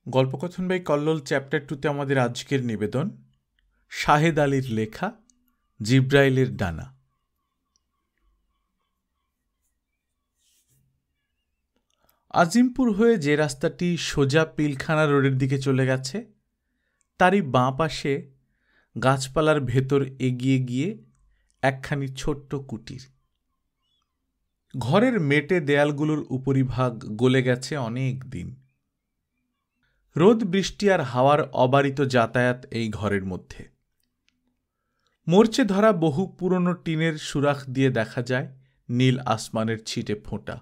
গল্পকথন by Kallol chapter 2তে আমাদের আজকের নিবেদন শাহেদ আলীর লেখা জিব্রাইলের ডানা। আজিমপুর হয়ে যে রাস্তাটি সোজা পিলখানা রোডের দিকে চলে গেছে তারই বাঁ পাশে গাছপালার ভেতর এগিয়ে গিয়ে একখানি ছোট্ট কুটির। ঘরের মেটে দেয়ালগুলোর উপরিভাগ গলে গেছে অনেক দিন। রোদ বৃষ্টি আর হাওয়ার অবারিত যাতায়াত এই ঘরের মধ্যে। মরচে ধরা বহু পুরনো টিনের সুরাখ দিয়ে দেখা যায় নীল আসমানের ছিটে ফোঁটা।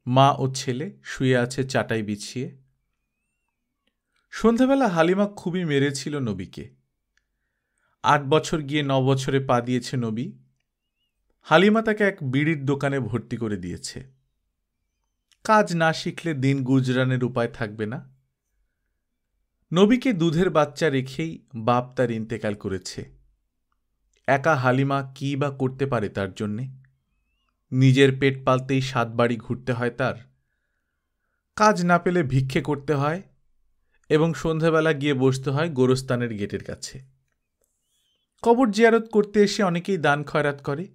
মা ও ছেলে শুয়ে আছে চাটাই বিছিয়ে। সন্ধ্যাবেলা হালিমা খুবই মেরেছিল নবীকে। 8 বছর গিয়ে 9 বছরে পা দিয়েছে নবী। হালিমা তাকে এক বিড়ির দোকানে ভর্তি করে দিয়েছে। কাজ না শিখলে দিন গুজরানের উপায় থাকবে না। নবীকে দুধের বাচ্চা রেখেই বাপ তার ইন্তেকাল করেছে। একা হালিমা কী বা করতে পারে তার জন্যে? নিজের পেট পালতেই 7 বাড়ি ঘুরতে হয় তার। কাজ না পেলে ভিক্ষে করতে হয় এবং সন্ধ্যাবেলা গিয়ে বসতে হয় গোরস্তানের গেটের কাছে। কবর জিয়ারত করতে এসে অনেকেই দান খয়রাত করে।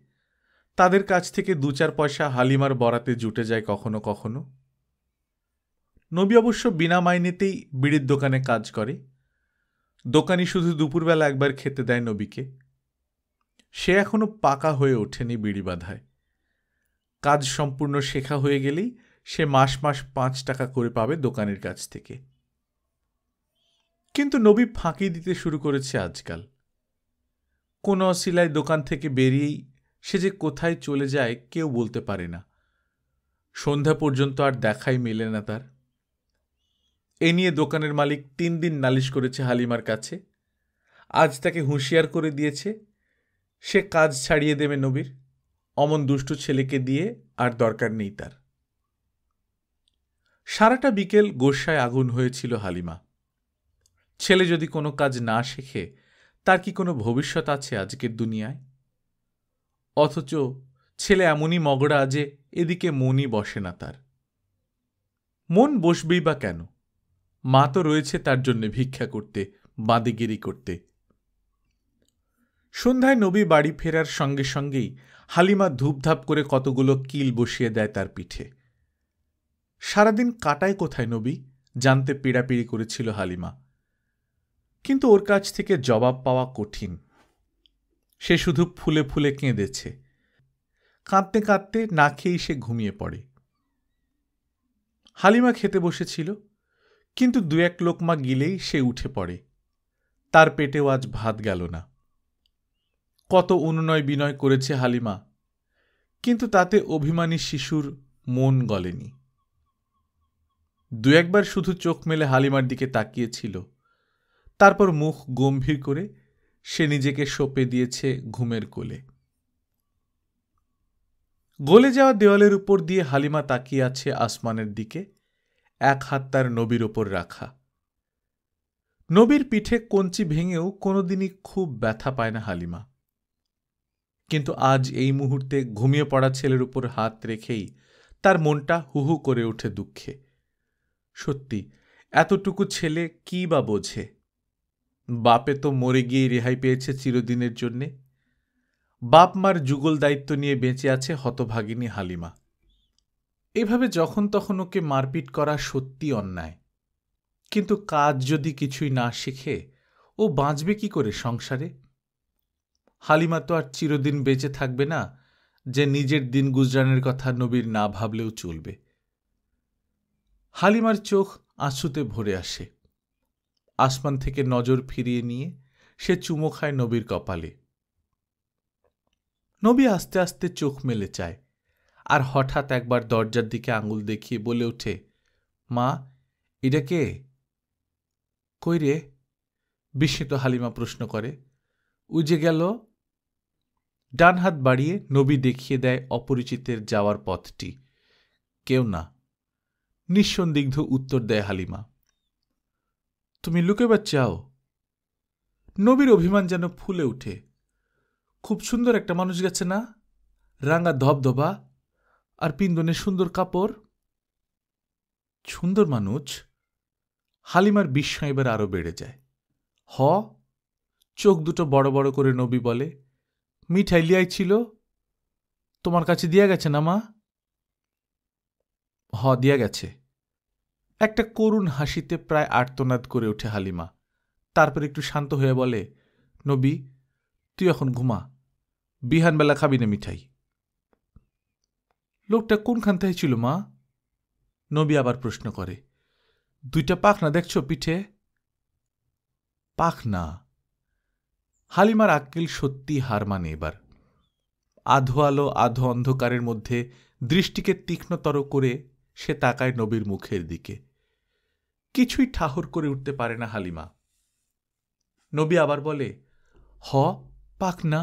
তাদের কাছ থেকে 2-4 পয়সা হালিমার বরাতে জুটে যায় কখনো কখনো। নবী অবশ্য বিনা মাইনেতেই বিড়ির দোকানে কাজ করে। দোকানি শুধু দুপুরবেলা একবার খেতে দেয় নবীকে। সে এখনো পাকা হয়ে ওঠেনি বিড়ি বাঁধায়। কাজ সম্পূর্ণ শেখা হয়ে গেলেই সে মাস মাস 5 টাকা করে পাবে দোকানের কাছ থেকে। কিন্তু নবী ফাঁকি দিতে শুরু করেছে আজকাল। কোনো অসিলায় দোকান থেকে বেরিয়েই সে যে কোথায় চলে যায় কেউ বলতে পারে না। সন্ধ্যা পর্যন্ত আর দেখাই মেলে না তার। এ নিয়ে দোকানের মালিক 3 দিন নালিশ করেছে হালিমার কাছে। আজ তাকে হুঁশিয়ার করে দিয়েছে সে কাজ ছাড়িয়ে দেবে নবীর। অমন দুষ্টু ছেলেকে দিয়ে আর দরকার নেই তার। সারাটা বিকেল গোস্বায় আগুন হয়েছিল হালিমা। ছেলে যদি কোনো কাজ না শেখে তার কি কোনো ভবিষ্যৎ আছে আজকের দুনিয়ায়? অথচ ছেলে এমনই মগড়া যে এদিকে মনই বসে না তার। মন বসবেই বা কেন? মা তো রয়েছে তার জন্য ভিক্ষা করতে, বাঁদিগিরি করতে। সন্ধ্যায় নবী বাড়ি ফেরার সঙ্গে সঙ্গেই হালিমা ধূপধাপ করে কতগুলো কিল বসিয়ে দেয় তার পিঠে। সারাদিন কাটায় কোথায় নবী জানতে পীড়াপিড়ি করেছিল হালিমা। কিন্তু ওর কাছ থেকে জবাব পাওয়া কঠিন। সে শুধু ফুলে ফুলে কেঁদেছে। কাঁদতে কাঁদতে না খেয়েই সে ঘুমিয়ে পড়ে। হালিমা খেতে বসেছিল, কিন্তু 2-1 লোকমা গিলেই সে উঠে পড়ে। তার পেটেও আজ ভাত গেল না। কত অনুনয় বিনয় করেছে হালিমা, কিন্তু তাতে অভিমানী শিশুর মন গলেনি। 2-1 বার শুধু চোখ মেলে হালিমার দিকে তাকিয়েছিল। তারপর মুখ গম্ভীর করে সে নিজেকে সঁপে দিয়েছে ঘুমের কোলে। গলে যাওয়া দেওয়ালের উপর দিয়ে হালিমা তাকিয়ে আছে আসমানের দিকে, এক হাত তার নবীর ওপর রাখা। নবীর পিঠে কঞ্চি ভেঙেও কোনোদিনই খুব ব্যথা পায় না হালিমা। কিন্তু আজ এই মুহূর্তে ঘুমিয়ে পড়া ছেলের উপর হাত রেখেই তার মনটা হুহু করে ওঠে দুঃখে। সত্যি এতটুকু ছেলে কি বা বোঝে? বাপে তো মরে গিয়ে রেহাই পেয়েছে চিরদিনের জন্যে। বাপ মার যুগল দায়িত্ব নিয়ে বেঁচে আছে হতভাগিনী হালিমা। এভাবে যখন তখন ওকে মারপিট করা সত্যি অন্যায়। কিন্তু কাজ যদি কিছুই না শিখে ও বাঁচবে কি করে সংসারে? হালিমা তো আর চিরদিন বেঁচে থাকবে না যে নিজের দিন গুজরানের কথা নবীর না ভাবলেও চলবে। হালিমার চোখ আঁচুতে ভরে আসে। আসমান থেকে নজর ফিরিয়ে নিয়ে সে চুমো খায় নবীর কপালে। নবী আস্তে আস্তে চোখ মেলে চায়, আর হঠাৎ একবার দরজার দিকে আঙুল দেখিয়ে বলে ওঠে, মা, এটা কে? কই রে? বিস্মিত হালিমা প্রশ্ন করে। উজে গেল। ডান হাত বাড়িয়ে নবী দেখিয়ে দেয় অপরিচিতের যাওয়ার পথটি। কেউ না। নিঃসন্দিগ্ধ উত্তর দেয় হালিমা। তুমি লুকাবার চাও? নবীর অভিমান যেন ফুলে উঠে। খুব সুন্দর একটা মানুষ গেছে না? রাঙা ধবধবা আর পিন্দনের সুন্দর কাপড়। সুন্দর মানুষ? হালিমার বিস্ময় এবার আরও বেড়ে যায়। চোখ দুটো বড় বড় করে নবী বলে, মিঠাই লিয়াই ছিল, তোমার কাছে দিয়া গেছে না মা? দিয়া গেছে। একটা করুণ হাসিতে প্রায় আর্তনাদ করে ওঠে হালিমা। তারপর একটু শান্ত হয়ে বলে, নবী, তুই এখন ঘুমা, বিহানবেলা খাবি না মিঠাই। লোকটা কোনখান থেকে ছিল মা? নবী আবার প্রশ্ন করে। দুইটা পাখনা দেখছো পিঠে? পাখনা? হালিমার আক্কেল সত্যি হার মানে এবার। আধো আলো আধো অন্ধকারের মধ্যে দৃষ্টিকে তীক্ষ্ণতর করে সে তাকায় নবীর মুখের দিকে। কিছুই ঠাহর করে উঠতে পারে না হালিমা। নবী আবার বলে, পাখনা,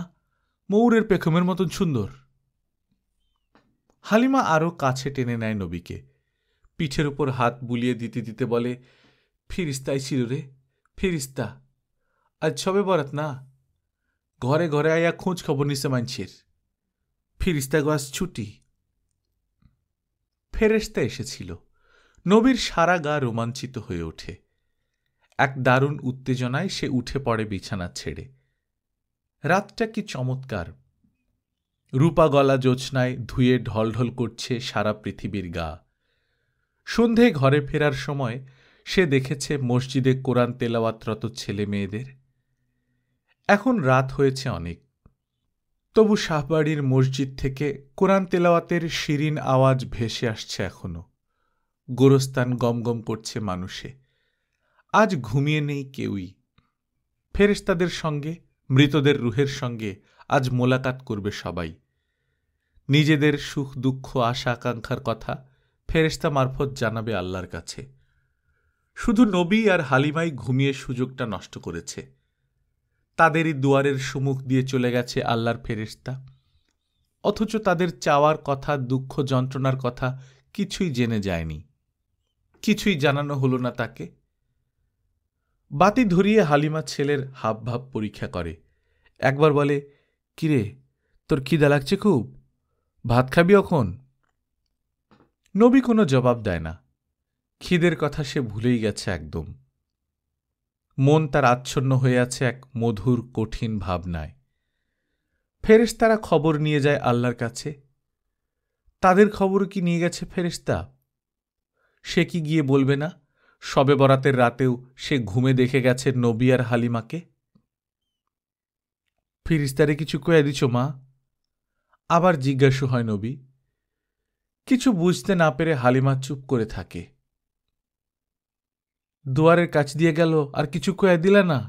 ময়ূরের পেখমের মতন সুন্দর। হালিমা আরও কাছে টেনে নেয় নবীকে, পিঠের উপর হাত বুলিয়ে দিতে দিতে বলে, ফিরিস্তাই ছিল রে, ফিরিস্তা। আজ সবে বরাত না, ঘরে ঘরে আয়া খোঁজ খবর নিছে মানছের। ফিরিস্তা গাছ ছুটি। ফেরেশতা এসেছিল। নবীর সারা গা রোমাঞ্চিত হয়ে ওঠে। এক দারুণ উত্তেজনায় সে উঠে পড়ে বিছানা ছেড়ে। রাতটা কি চমৎকার! রূপা গলা জ্যোৎস্নায় ধুয়ে ঢলঢল করছে সারা পৃথিবীর গা। সন্ধে ঘরে ফেরার সময় সে দেখেছে মসজিদে কোরআন তেলাওয়াতরত ছেলে মেয়েদের। এখন রাত হয়েছে অনেক, তবু শাহবাড়ির মসজিদ থেকে কোরআন তেলাওয়াতের শিরিন আওয়াজ ভেসে আসছে এখনো। গোরস্তান গমগম করছে মানুষে। আজ ঘুমিয়ে নেই কেউই। ফেরেশতাদের সঙ্গে, মৃতদের রুহের সঙ্গে আজ মোলাকাত করবে সবাই। নিজেদের সুখ দুঃখ আশা আকাঙ্ক্ষার কথা ফেরেশতা মারফত জানাবে আল্লাহর কাছে। শুধু নবী আর হালিমাই ঘুমিয়ে সুযোগটা নষ্ট করেছে। তাদেরই দুয়ারের সম্মুখ দিয়ে চলে গেছে আল্লাহর ফেরেশতা, অথচ তাদের চাওয়ার কথা, দুঃখ যন্ত্রণার কথা কিছুই জেনে যায়নি, কিছুই জানানো হলো না তাকে। বাতি ধরিয়ে হালিমা ছেলের হাবভাব পরীক্ষা করে। একবার বলে, কিরে, তোর খিদা লাগছে খুব, ভাত খাবি এখন? নবী কোনো জবাব দেয় না। খিদের কথা সে ভুলেই গেছে একদম। মন তার আচ্ছন্ন হয়ে আছে এক মধুর কঠিন ভাবনায়। ফেরেশতারা খবর নিয়ে যায় আল্লাহর কাছে। তাদের খবর কি নিয়ে গেছে ফেরেশতা? সে কি গিয়ে বলবে না শবে বরাতের রাতেও সে ঘুমে দেখে গেছে নবী আর হালিমাকে? ফেরেশতারে কিছু কয়ে দিছ মা? আবার জিজ্ঞাসা হয় নবী। কিছু বুঝতে না পেরে হালিমা চুপ করে থাকে। দুয়ারের কাছ দিয়ে গেল, আর কিছু কয়ে দিলা না?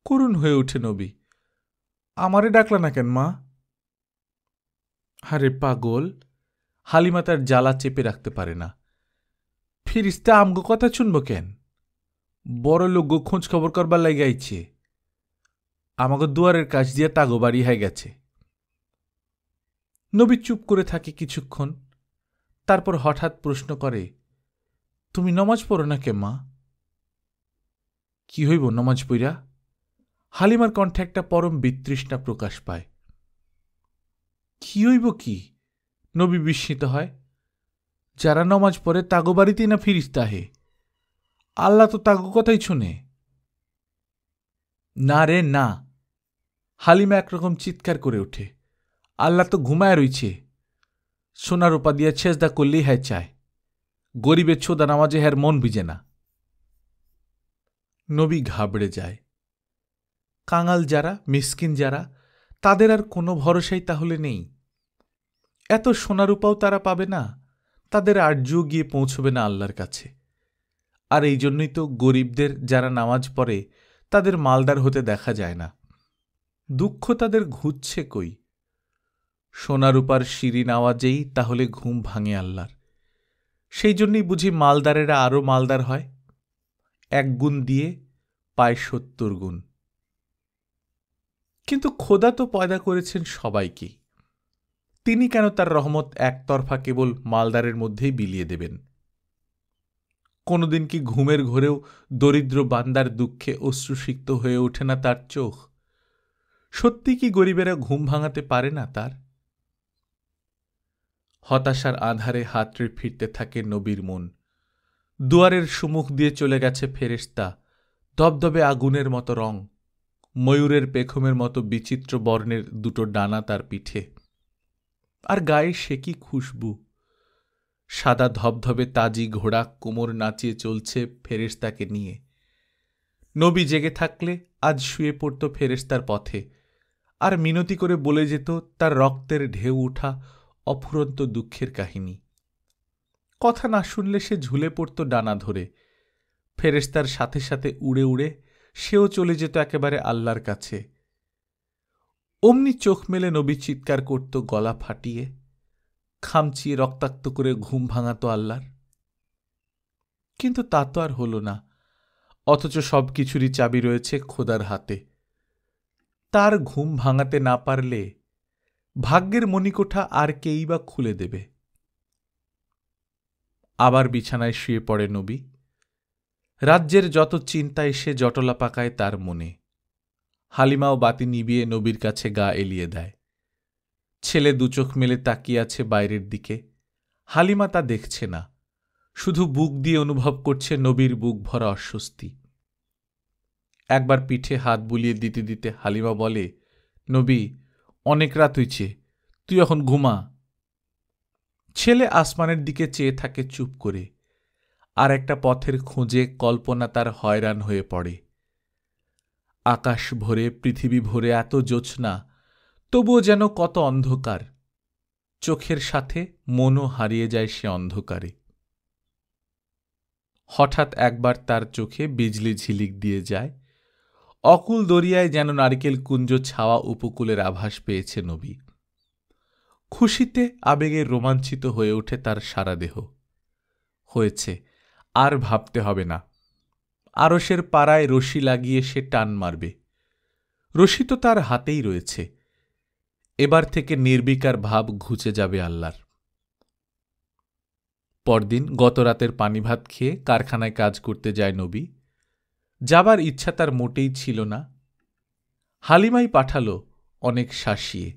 করুণ হয়ে উঠে নবী। আমারে ডাকলা না কেন মা? আরে পাগল! হালিমা তার জ্বালা চেপে রাখতে পারে না। ফিরিস্তা আমগো কথা শুনব কেন? বড় লোক খোঁজ খবর করবার লাগে আইছে। আমাকে দুয়ারের কাছ দিয়ে তাগো বাড়ি হয়ে গেছে। নবী চুপ করে থাকে কিছুক্ষণ, তারপর হঠাৎ প্রশ্ন করে, তুমি নমাজ পড়ো না কে মা? কি হইব নমাজ পইরা? হালিমার কণ্ঠে একটা পরম বিতৃষ্ণা প্রকাশ পায়। কি হইব কি? নবী বিস্মিত হয়। যারা নমাজ পড়ে তাগো বাড়িতেই না ফিরিস্তা হে। আল্লাহ তো তাগো কথাই শুনে। না রে না! হালিমা একরকম চিৎকার করে ওঠে। আল্লাহ তো ঘুমায় রইছে। সোনার রূপা দিয়া ছেজদা করলেই হ্যায় চায়। গরিবের ছোদা নামাজে হ্যার মন ভিজে না। নবী ঘাবড়ে যায়। কাঙাল যারা, মিসকিন যারা, তাদের আর কোনো ভরসাই তাহলে নেই। এত সোনারূপাও তারা পাবে না, তাদের আর্যও গিয়ে পৌঁছবে না আল্লাহর কাছে। আর এই জন্যই তো গরিবদের যারা নামাজ পড়ে তাদের মালদার হতে দেখা যায় না। দুঃখ তাদের ঘুরছে কই? সোনারূপার শিরিন আওয়াজেই তাহলে ঘুম ভাঙে আল্লাহর। সেই জন্যই বুঝি মালদারেরা আরও মালদার হয়। 1 গুণ দিয়ে পায় 70 গুণ। কিন্তু খোদা তো পয়দা করেছেন সবাইকে। তিনি কেন তার রহমত একতরফা কেবল মালদারের মধ্যেই বিলিয়ে দেবেন? কোনোদিন কি ঘুমের ঘোরেও দরিদ্র বান্দার দুঃখে অশ্রুসিক্ত হয়ে ওঠে না তার চোখ? সত্যি কি গরিবেরা ঘুম ভাঙাতে পারে না তার? হতাশার আধারে হাতড়ে ফিরতে থাকে নবীর মন। দুয়ারের সুমুখ দিয়ে চলে গেছে ফেরেশতা, দবদবে আগুনের মতো রং, ময়ূরের পেখমের মতো বিচিত্র বর্ণের দুটো ডানা তার পিঠে, আর গায়ে সে কি খুশবু! সাদা ধবধবে তাজি ঘোড়া কোমর নাচিয়ে চলছে ফেরেশতাকে নিয়ে। নবী জেগে থাকলে আজ শুয়ে পড়ত ফেরেশতার পথে, আর মিনতি করে বলে যেত তার রক্তের ঢেউ উঠা অফুরন্ত দুঃখের কাহিনী। কথা না শুনলে সে ঝুলে পড়ত ডানা ধরে, ফেরেশতার সাথে সাথে উড়ে উড়ে সেও চলে যেত একেবারে আল্লাহর কাছে। অমনি চোখ মেলে নবী চিৎকার করত গলা ফাটিয়ে, খামচিয়ে রক্তাক্ত করে ঘুম ভাঙাত আল্লাহর। কিন্তু তা তো আর হল না, অথচ সব কিছুরই চাবি রয়েছে খোদার হাতে। তার ঘুম ভাঙাতে না পারলে ভাগ্যের মণিকোঠা আর কেই বা খুলে দেবে। আবার বিছানায় শুয়ে পড়ে নবী। রাজ্যের যত চিন্তা এসে জটলা পাকায় তার মনে। হালিমাও বাতি নিবিয়ে নবীর কাছে গা এলিয়ে দেয়। ছেলে দুচোখ মেলে তাকিয়ে আছে বাইরের দিকে, হালিমা তা দেখছে না, শুধু বুক দিয়ে অনুভব করছে নবীর বুক ভরা অস্বস্তি। একবার পিঠে হাত বুলিয়ে দিতে দিতে হালিমা বলে, নবী, অনেক রাত হইছে, তুই এখন ঘুমা। ছেলে আসমানের দিকে চেয়ে থাকে চুপ করে, আর একটা পথের খোঁজে কল্পনা তার হয়রান হয়ে পড়ে। আকাশ ভরে, পৃথিবী ভরে এত জ্যোৎস্না, তবুও যেন কত অন্ধকার। চোখের সাথে মনও হারিয়ে যায় সে অন্ধকারে। হঠাৎ একবার তার চোখে বিজলি ঝিলিক দিয়ে যায়। অকুল দরিয়ায় যেন নারিকেল কুঞ্জ ছাওয়া উপকূলের আভাস পেয়েছে নবী। খুশিতে আবেগে রোমাঞ্চিত হয়ে ওঠে তার সারা দেহ। হয়েছে, আর ভাবতে হবে না। আরশের পাড়ায় রশি লাগিয়ে সে টান মারবে। রশি তো তার হাতেই রয়েছে। এবার থেকে নির্বিকার ভাব ঘুচে যাবে আল্লাহর। পরদিন গত রাতের পানি ভাত খেয়ে কারখানায় কাজ করতে যায় নবী। যাবার ইচ্ছা তার মোটেই ছিল না। হালিমাই পাঠালো অনেক শাসিয়ে।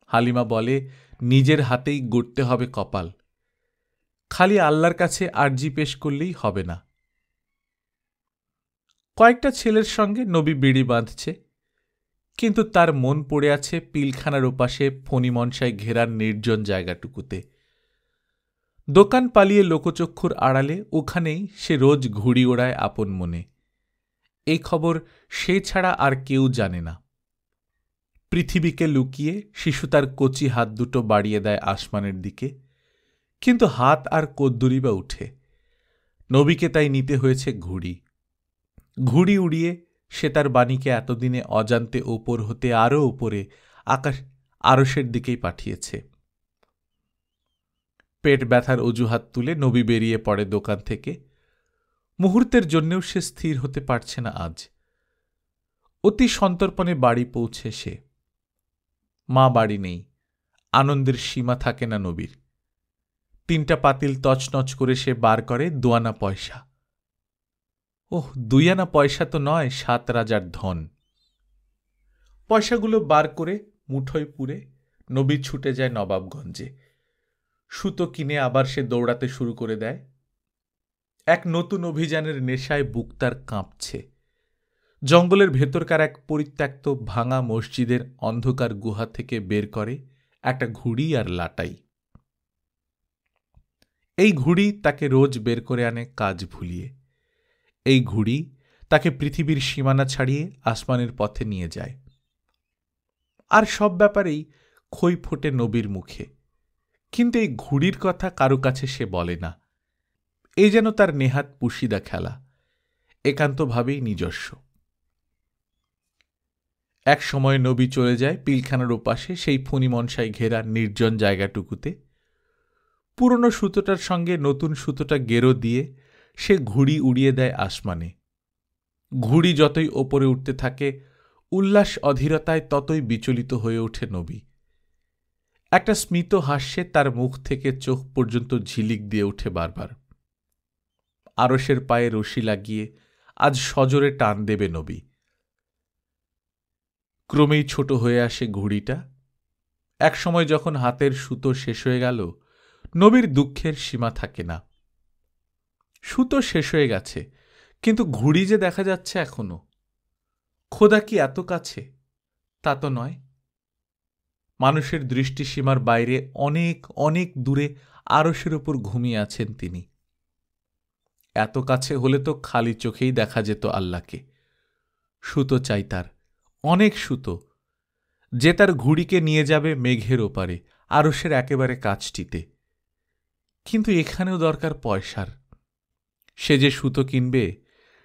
হালিমা বলে, নিজের হাতেই গড়তে হবে কপাল, খালি আল্লাহর কাছে আরজি পেশ করলেই হবে না। কয়েকটা ছেলের সঙ্গে নবী বিড়ি বাঁধছে, কিন্তু তার মন পড়ে আছে পিলখানার ওপাশে ফণিমনসায় ঘেরার নির্জন জায়গাটুকুতে। দোকান পালিয়ে লোকচক্ষুর আড়ালে ওখানেই সে রোজ ঘুড়ি ওড়ায় আপন মনে। এই খবর সে ছাড়া আর কেউ জানে না। পৃথিবীকে লুকিয়ে শিশু তার কচি হাত দুটো বাড়িয়ে দেয় আসমানের দিকে, কিন্তু হাত আর কদ্দুরি বা উঠে। নবীকে তাই নিতে হয়েছে ঘুড়ি। ঘুড়ি উড়িয়ে সে তার বাণীকে এতদিনে অজান্তে ওপর হতে আরও ওপরে আকাশ আরশের দিকেই পাঠিয়েছে। পেট ব্যথার অজুহাত তুলে নবী বেরিয়ে পড়ে দোকান থেকে। মুহূর্তের জন্যেও সে স্থির হতে পারছে না আজ। অতি সন্তর্পণে বাড়ি পৌঁছে সে। মা বাড়ি নেই, আনন্দের সীমা থাকে না নবীর। 3টা পাতিল তছনছ করে সে বার করে 2 আনা পয়সা। ওহ, 2 আনা পয়সা তো নয়, 7 রাজার ধন। পয়সাগুলো বার করে মুঠোয় পুরে নবী ছুটে যায় নবাবগঞ্জে। সুতো কিনে আবার সে দৌড়াতে শুরু করে দেয়। এক নতুন অভিযানের নেশায় বুক তার কাঁপছে। জঙ্গলের ভেতরকার এক পরিত্যক্ত ভাঙা মসজিদের অন্ধকার গুহা থেকে বের করে একটা ঘুড়ি আর লাটাই। এই ঘুড়ি তাকে রোজ বের করে আনে কাজ ভুলিয়ে। এই ঘুড়ি তাকে পৃথিবীর সীমানা ছাড়িয়ে আসমানের পথে নিয়ে যায়। আর সব ব্যাপারেই খই ফোটে নবীর মুখে, কিন্তু এই ঘুড়ির কথা কারো কাছে সে বলে না। এই যেন তার নেহাত পুশিদা খেলা, একান্তভাবেই নিজস্ব। এক সময় নবী চলে যায় পিলখানার ওপাশে সেই ফণিমনসায় ঘেরা নির্জন জায়গাটুকুতে। পুরনো সুতোটার সঙ্গে নতুন সুতোটা গেরো দিয়ে সে ঘুড়ি উড়িয়ে দেয় আসমানে। ঘুড়ি যতই ওপরে উঠতে থাকে, উল্লাস অধীরতায় ততই বিচলিত হয়ে ওঠে নবী। একটা স্মিত হাস্যে তার মুখ থেকে চোখ পর্যন্ত ঝিলিক দিয়ে ওঠে বারবার। আরশের পায়ে রশি লাগিয়ে আজ সজোরে টান দেবে নবী। ক্রমেই ছোট হয়ে আসে ঘুড়িটা। এক সময় যখন হাতের সুতো শেষ হয়ে গেল, নবীর দুঃখের সীমা থাকে না। সুতো শেষ হয়ে গেছে, কিন্তু ঘুড়ি যে দেখা যাচ্ছে এখনো। খোদা কি এত কাছে? তা তো নয়। মানুষের দৃষ্টিসীমার বাইরে অনেক অনেক দূরে আরশের উপর ঘুমিয়ে আছেন তিনি। এত কাছে হলে তো খালি চোখেই দেখা যেত আল্লাহকে। সুতো চাই তার, অনেক সুতো, যে তার ঘুড়িকে নিয়ে যাবে মেঘের ওপারে, আরশের একেবারে কাছটিতে। কিন্তু এখানেও দরকার পয়সার। সে যে সুতো কিনবে,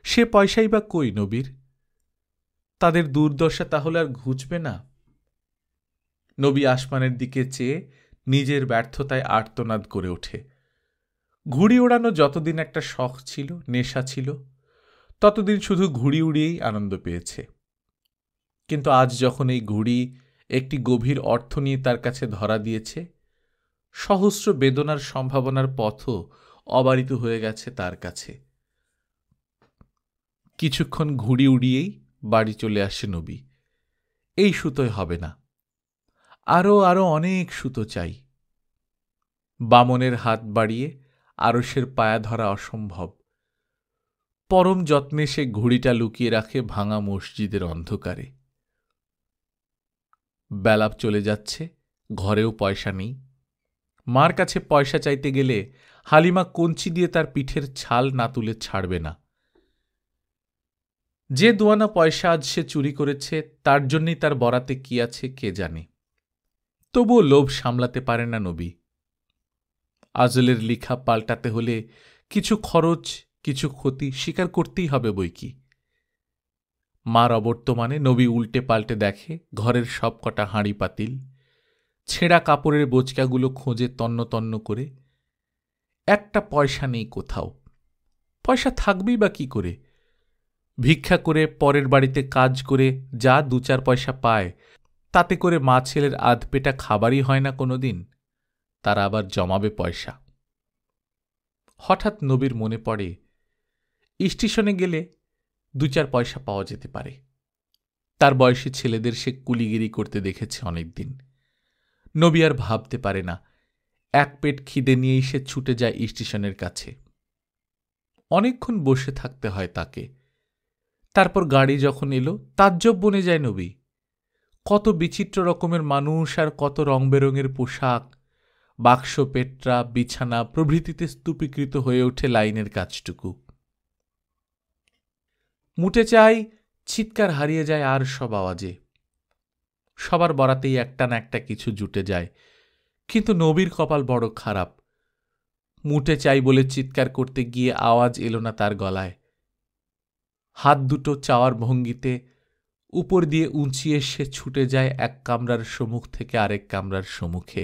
সে পয়সাই বা কই নবীর? তাদের দুর্দশা তাহলে আর ঘুচবে না? নবী আসমানের দিকে চেয়ে নিজের ব্যর্থতায় আর্তনাদ করে ওঠে। ঘুড়ি ওড়ানো যতদিন একটা শখ ছিল, নেশা ছিল, ততদিন শুধু ঘুড়ি উড়িয়েই আনন্দ পেয়েছে। কিন্তু আজ যখন এই ঘুড়ি একটি গভীর অর্থ নিয়ে তার কাছে ধরা দিয়েছে, সহস্র বেদনার সম্ভাবনার পথও অবারিত হয়ে গেছে তার কাছে। কিছুক্ষণ ঘুড়ি উড়িয়েই বাড়ি চলে আসে নবী। এই সুতোয় হবে না, আরও আরও অনেক সুতো চাই। বামনের হাত বাড়িয়ে আরশের পায়া ধরা অসম্ভব। পরম যত্নে সে ঘুড়িটা লুকিয়ে রাখে ভাঙা মসজিদের অন্ধকারে। বেলা চলে যাচ্ছে, ঘরেও পয়সা নেই। মার কাছে পয়সা চাইতে গেলে হালিমা কঞ্চি দিয়ে তার পিঠের ছাল না তুলে ছাড়বে না। যে দুয়ানা পয়সা আজ সে চুরি করেছে, তার জন্যই তার বরাতে কি আছে কে জানে। তবুও লোভ সামলাতে পারে না নবী। আজলের লিখা পাল্টাতে হলে কিছু খরচ, কিছু ক্ষতি স্বীকার করতেই হবে বইকি। মার অবর্তমানে নবী উল্টে পাল্টে দেখে ঘরের সব কটা হাঁড়ি পাতিল, ছেঁড়া কাপড়ের বোচকাগুলো খোঁজে তন্ন তন্ন করে। একটা পয়সা নেই কোথাও। পয়সা থাকবেই বা কি করে? ভিক্ষা করে, পরের বাড়িতে কাজ করে যা দু চার পয়সা পায়, তাতে করে মা ছেলের আধপেটা খাবারই হয় না কোনোদিন। তারা আবার জমাবে পয়সা। হঠাৎ নবীর মনে পড়ে, স্টেশনে গেলে দু চার পয়সা পাওয়া যেতে পারে। তার বয়সী ছেলেদের সে কুলিগিরি করতে দেখেছে অনেকদিন। নবী আর ভাবতে পারে না। এক পেট খিদে নিয়েই সে ছুটে যায় স্টেশনের কাছে। অনেকক্ষণ বসে থাকতে হয় তাকে। তারপর গাড়ি যখন এলো, তাজ্জব বনে যায় নবী। কত বিচিত্র রকমের মানুষ আর কত রং বেরঙের পোশাক, বাক্স, পেট্রা, বিছানা প্রভৃতিতে স্তূপীকৃত হয়ে ওঠে লাইনের কাজটুকু। মুটে চাই, চিৎকার হারিয়ে যায় আর সব আওয়াজে। সবার বরাতেই একটা না একটা কিছু জুটে যায়, কিন্তু নবীর কপাল বড় খারাপ। মুটে চাই বলে চিৎকার করতে গিয়ে আওয়াজ এলো না তার গলায়। হাত দুটো চাওয়ার ভঙ্গিতে উপর দিয়ে উঁচিয়ে সে ছুটে যায় এক কামরার সম্মুখ থেকে আরেক কামরার সম্মুখে।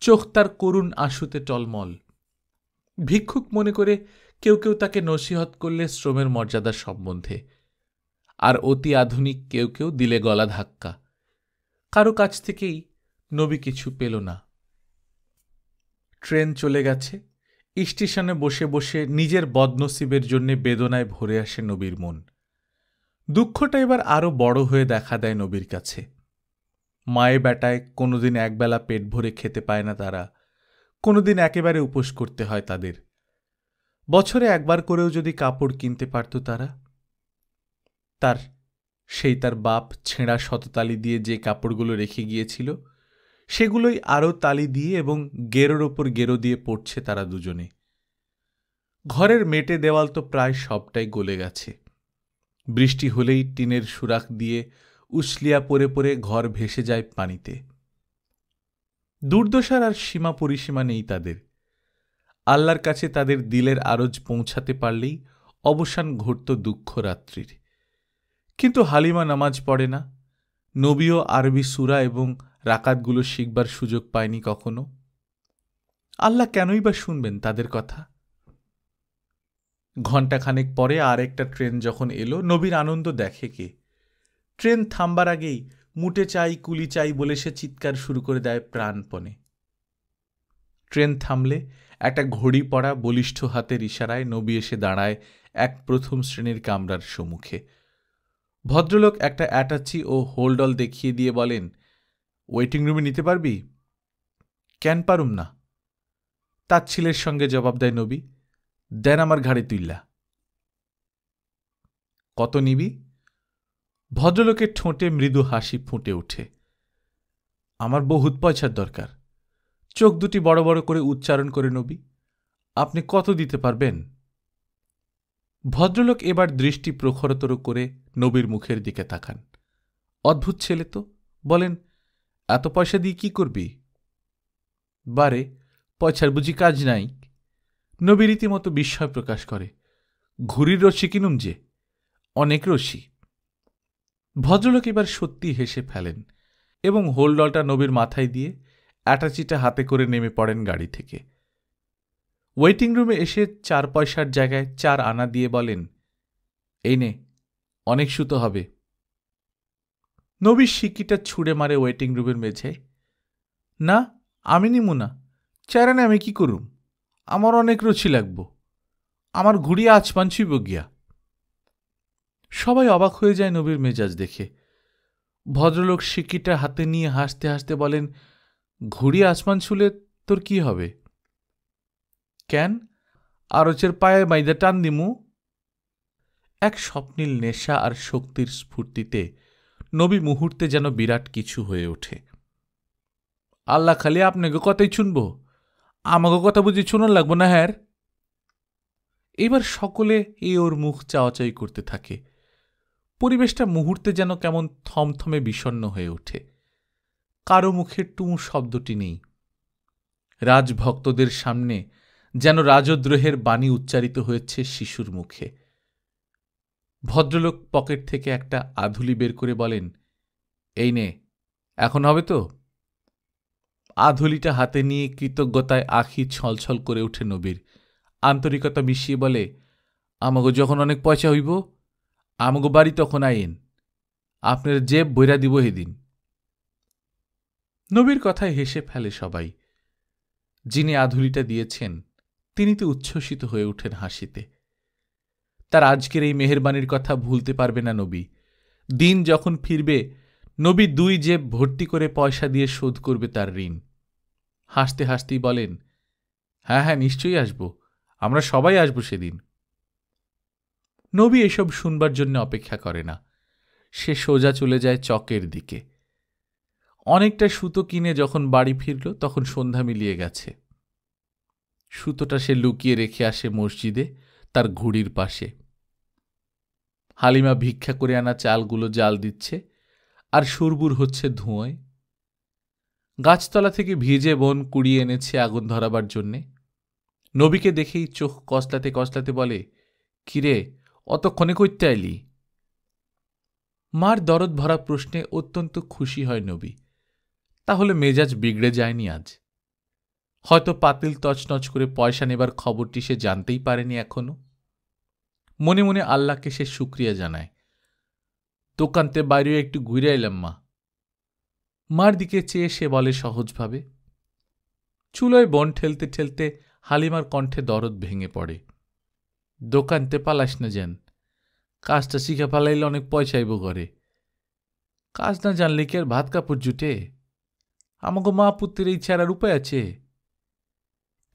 চোখ তার করুণ আঁশুতে টলমল। ভিক্ষুক মনে করে কেউ কেউ তাকে নসিহত করলে শ্রমের মর্যাদা সম্বন্ধে, আর অতি আধুনিক কেউ কেউ দিলে গলা ধাক্কা। কারো কাছ থেকেই নবী কিছু পেল না। ট্রেন চলে গেছে। স্টেশনে বসে বসে নিজের বদনসিবের জন্যে বেদনায় ভরে আসে নবীর মন। দুঃখটা এবার আরও বড় হয়ে দেখা দেয় নবীর কাছে। মায়ে বেটায় কোনোদিন একবেলা পেট ভরে খেতে পায় না তারা, কোনোদিন একেবারে উপোস করতে হয় তাদের। বছরে একবার করেও যদি কাপড় কিনতে পারত তারা। তার বাপ ছেঁড়া শততালি দিয়ে যে কাপড়গুলো রেখে গিয়েছিল, সেগুলোই আরও তালি দিয়ে এবং গেরোর ওপর গেরো দিয়ে পড়ছে তারা দুজনে। ঘরের মেটে দেওয়াল তো প্রায় সবটাই গলে গেছে। বৃষ্টি হলেই টিনের সুরাখ দিয়ে উছলিয়া পড়ে পড়ে ঘর ভেসে যায় পানিতে। দুর্দশার আর সীমা পরিসীমা নেই তাদের। আল্লাহর কাছে তাদের দিলের আরজ পৌঁছাতে পারলেই অবসান ঘটত দুঃখ রাত্রির। কিন্তু হালিমা নামাজ পড়ে না, নবীও আরবি সূরা এবং রাকাতগুলো শিখবার সুযোগ পায়নি কখনো। আল্লাহ কেনই বা শুনবেন তাদের কথা? ঘণ্টাখানেক পরে আর একটা ট্রেন যখন এলো, নবীর আনন্দ দেখে কে? ট্রেন থামবার আগেই মুটে চাই, কুলি চাই বলে সে চিৎকার শুরু করে দেয় প্রাণপণে। ট্রেন থামলে একটা ঘড়ি পড়া বলিষ্ঠ হাতের ইশারায় নবী এসে দাঁড়ায় এক প্রথম শ্রেণীর কামরার সম্মুখে। ভদ্রলোক একটা অ্যাটাচি ও হোল্ডল দেখিয়ে দিয়ে বলেন, ওয়েটিং রুমে নিতে পারবি? কেন পারুম না, তার ছেলের সঙ্গে জবাব দেয় নবী। দেন আমার ঘাড়ে তুইলা। কত নিবি? ভদ্রলোকের ঠোঁটে মৃদু হাসি ফুটে ওঠে। আমার বহুত পয়সার দরকার। চোখ দুটি বড় বড় করে উচ্চারণ করে নবী, আপনি কত দিতে পারবেন? ভদ্রলোক এবার দৃষ্টি প্রখরতর করে নবীর মুখের দিকে তাকান। অদ্ভুত ছেলে তো, বলেন, এত পয়সা দিয়ে কি করবি? বারে, পয়সার বুঝি কাজ নাই? নবী রীতিমতো বিস্ময় প্রকাশ করে। ঘুড়ির রশ্মি কিনুম যে, অনেক রশ্মি। ভদ্রলোক এবার সত্যি হেসে ফেলেন এবং হোলডলটা নবীর মাথায় দিয়ে অ্যাটাচিটা হাতে করে নেমে পড়েন গাড়ি থেকে। ওয়েটিং রুমে এসে 4 পয়সার জায়গায় 4 আনা দিয়ে বলেন, এই নে, অনেক সুতো হবে। নবীর সিকিটা ছুঁড়ে মারে ওয়েটিং রুমের মেঝে। না, আমি নিমু না, 4 আনে আমি কি করুম? আমার অনেক রুচি লাগব, আমার ঘুড়ি আচমান ছুইব গিয়া। সবাই অবাক হয়ে যায় নবীর মেজাজ দেখে। ভদ্রলোক সিকিটা হাতে নিয়ে হাসতে হাসতে বলেন, ঘুড়ি আসমান ছুলে তোর কি হবে? কেন, আরচের পায়ে মাইদা টান দিমু। এক স্বপ্নীল নেশা আর শক্তির স্ফূর্তিতে নবী মুহূর্তে যেন বিরাট কিছু হয়ে ওঠে। আল্লাহ খালি আপনাকে কথাই শুনব, আমাকে কথা বুঝি শুনুন লাগবো না? হ্যার। এবার সকলে ওর মুখ চাওয়াচাই করতে থাকে। পরিবেশটা মুহূর্তে যেন কেমন থমথমে বিষণ্ণ হয়ে ওঠে। কারো মুখে টু শব্দটি নেই। রাজভক্তদের সামনে যেন রাজদ্রোহের বাণী উচ্চারিত হয়েছে শিশুর মুখে। ভদ্রলোক পকেট থেকে একটা আধুলি বের করে বলেন, এই নে, এখন হবে তো? আধুলিটা হাতে নিয়ে কৃতজ্ঞতায় আখি ছলছল করে ওঠে নবীর। আন্তরিকতা মিশিয়ে বলে, আমাগো যখন অনেক পয়সা হইব, আমাগো বাড়ি তখন আইন, আপনার জেব বইরা দিব হেদিন। নবীর কথায় হেসে ফেলে সবাই। যিনি আধুলিটা দিয়েছেন তিনি তো উচ্ছ্বসিত হয়ে ওঠেন হাসিতে। তার আজকের এই মেহেরবানির কথা ভুলতে পারবে না নবী। দিন যখন ফিরবে, নবী 2 জেব ভর্তি করে পয়সা দিয়ে শোধ করবে তার ঋণ। হাসতে হাসতেই বলেন, হ্যাঁ হ্যাঁ, নিশ্চয়ই আসব, আমরা সবাই আসব সেদিন। নবী এসব শুনবার জন্য অপেক্ষা করে না। সে সোজা চলে যায় চকের দিকে। অনেকটা সুতো কিনে যখন বাড়ি ফিরল তখন সন্ধ্যা মিলিয়ে গেছে। সুতোটা সে লুকিয়ে রেখে আসে মসজিদে তার ঘুড়ির পাশে। হালিমা ভিক্ষা করে আনা চালগুলো জাল দিচ্ছে আর সুরবুর হচ্ছে ধোঁয়ায়। গাছতলা থেকে ভিজে বন কুড়িয়ে এনেছে আগুন ধরাবার জন্যে। নবীকে দেখেই চোখ কসলাতে কসলাতে বলে, কিরে, অতক্ষণে কইতে আইলি? মার দরদ ভরা প্রশ্নে অত্যন্ত খুশি হয় নবী। তাহলে মেজাজ বিগড়ে যায়নি আজ। হয়তো পাতিল তছনছ করে পয়সা নেবার খবরটি সে জানতেই পারেনি এখনো। মনে মনে আল্লাহকে সে শুক্রিয়া জানায়। দোকানতে বাইরেও একটু ঘুরে এলাম মা। মার দিকে চেয়ে সে বলে সহজভাবে। চুলোয় বন ঠেলতে ঠেলতে হালিমার কণ্ঠে দরদ ভেঙে পড়ে। দোকানতে পালাস না যেন, কাজটা শিখে পালাইলে অনেক পয়সা আইব ঘরে। কাজ না জানলে কি আর ভাত কাপড় জুটে? আমাকে মা পুত্রের এই ছাড়ার উপায় আছে?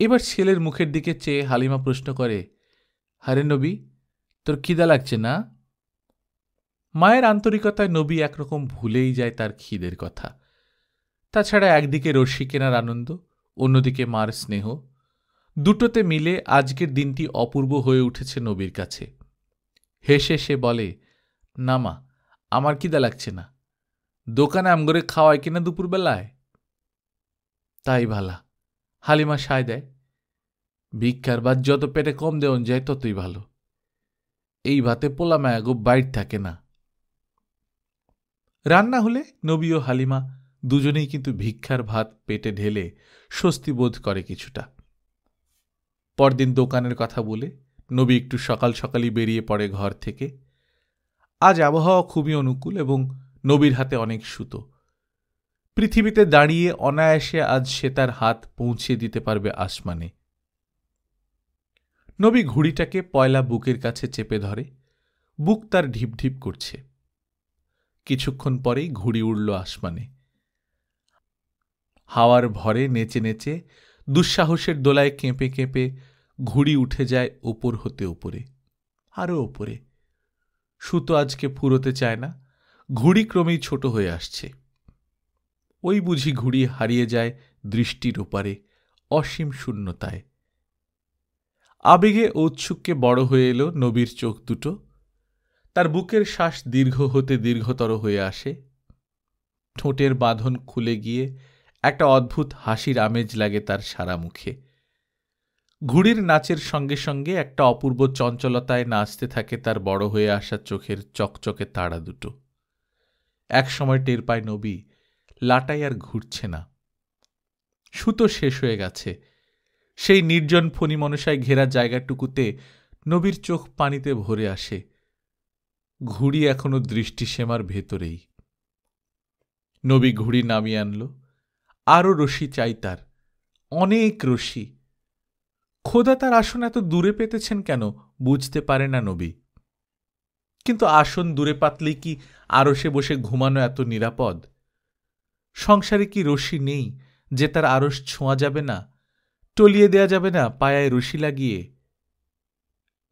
এবার ছেলের মুখের দিকে চেয়ে হালিমা প্রশ্ন করে, হারে নবী, তোর খিদা লাগছে না? মায়ের আন্তরিকতায় নবী একরকম ভুলেই যায় তার খিদের কথা। তাছাড়া একদিকে রশ্মি কেনার আনন্দ, অন্যদিকে মার স্নেহ, দুটোতে মিলে আজকের দিনটি অপূর্ব হয়ে উঠেছে নবীর কাছে। হেসে সে বলে, না মা, আমার খিদা লাগছে না। দোকানে আমগরে খাওয়ায় কিনা দুপুরবেলায়? তাই ভালা, হালিমা সায় দেয়। ভিক্ষার ভাত যত পেটে কম দেওয়া যায় ততই ভালো। এই ভাতে পোলা মায়াগো বাইর থাকে না। রান্না হলে নবী ও হালিমা দুজনেই কিন্তু ভিক্ষার ভাত পেটে ঢেলে স্বস্তি বোধ করে কিছুটা। পরদিন দোকানের কথা বলে নবী একটু সকাল সকালই বেরিয়ে পড়ে ঘর থেকে। আজ আবহাওয়া খুবই অনুকূল এবং নবীর হাতে অনেক সুতো। পৃথিবীতে দাঁড়িয়ে অনায়াসে আজ সে তার হাত পৌঁছে দিতে পারবে আসমানে। নবী ঘুড়িটাকে পয়লা বুকের কাছে চেপে ধরে। বুক তার ঢিপ ঢিপ করছে। কিছুক্ষণ পরেই ঘুড়ি উড়ল আসমানে। হাওয়ার ভরে নেচে নেচে দুঃসাহসের দোলায় কেঁপে কেঁপে ঘুড়ি উঠে যায় ওপর হতে ওপরে, আরও ওপরে। সুতো আজকে ফুরোতে চায় না, ঘুড়ি ক্রমেই ছোট হয়ে আসছে। ওই বুঝি ঘুড়ি হারিয়ে যায় দৃষ্টির ওপারে, অসীম শূন্যতায়। আবেগে ঔৎসুক্যে বড় হয়ে এলো নবীর চোখ দুটো। তার বুকের শ্বাস দীর্ঘ হতে দীর্ঘতর হয়ে আসে। ঠোঁটের বাঁধন খুলে গিয়ে একটা অদ্ভুত হাসির আমেজ লাগে তার সারা মুখে। ঘুড়ির নাচের সঙ্গে সঙ্গে একটা অপূর্ব চঞ্চলতায় নাচতে থাকে তার বড় হয়ে আসা চোখের চকচকে তারা দুটো। এক সময় টের পায় নবী লাটাই আর ঘুরছে না, সুতো শেষ হয়ে গেছে। সেই নির্জন ফণিমনসায় ঘেরা জায়গাটুকুতে নবীর চোখ পানিতে ভরে আসে। ঘুড়ি এখনো দৃষ্টিসীমার ভেতরেই। নবী ঘুড়ি নামিয়ে আনল। আরও রশি চাই তার, অনেক রশি। খোদা তার আসন এত দূরে পেতেছেন কেন বুঝতে পারে না নবী। কিন্তু আসন দূরে পাতলেই কি আরশে বসে ঘুমানো এত নিরাপদ? সংসারে কি রশি নেই যে তার আরশ ছোঁয়া যাবে না, টলিয়ে দেয়া যাবে না পায়ায় রশি লাগিয়ে?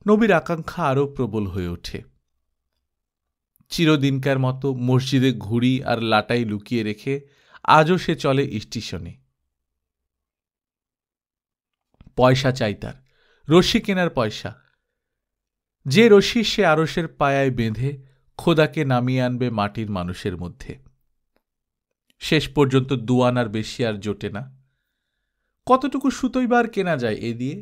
নবীর আকাঙ্ক্ষা আরও প্রবল হয়ে ওঠে। চিরদিনকার মতো মসজিদে ঘুড়ি আর লাটাই লুকিয়ে রেখে আজও সে চলে স্টেশনে। পয়সা চাই তার, রশি কেনার পয়সা। যে রশি সে আরশের পায়ায় বেঁধে খোদাকে নামিয়ে আনবে মাটির মানুষের মধ্যে। শেষ পর্যন্ত দুয়ানার বেশি আর জোটে না। কতটুকু সুতোই বার কেনা যায় এ দিয়ে?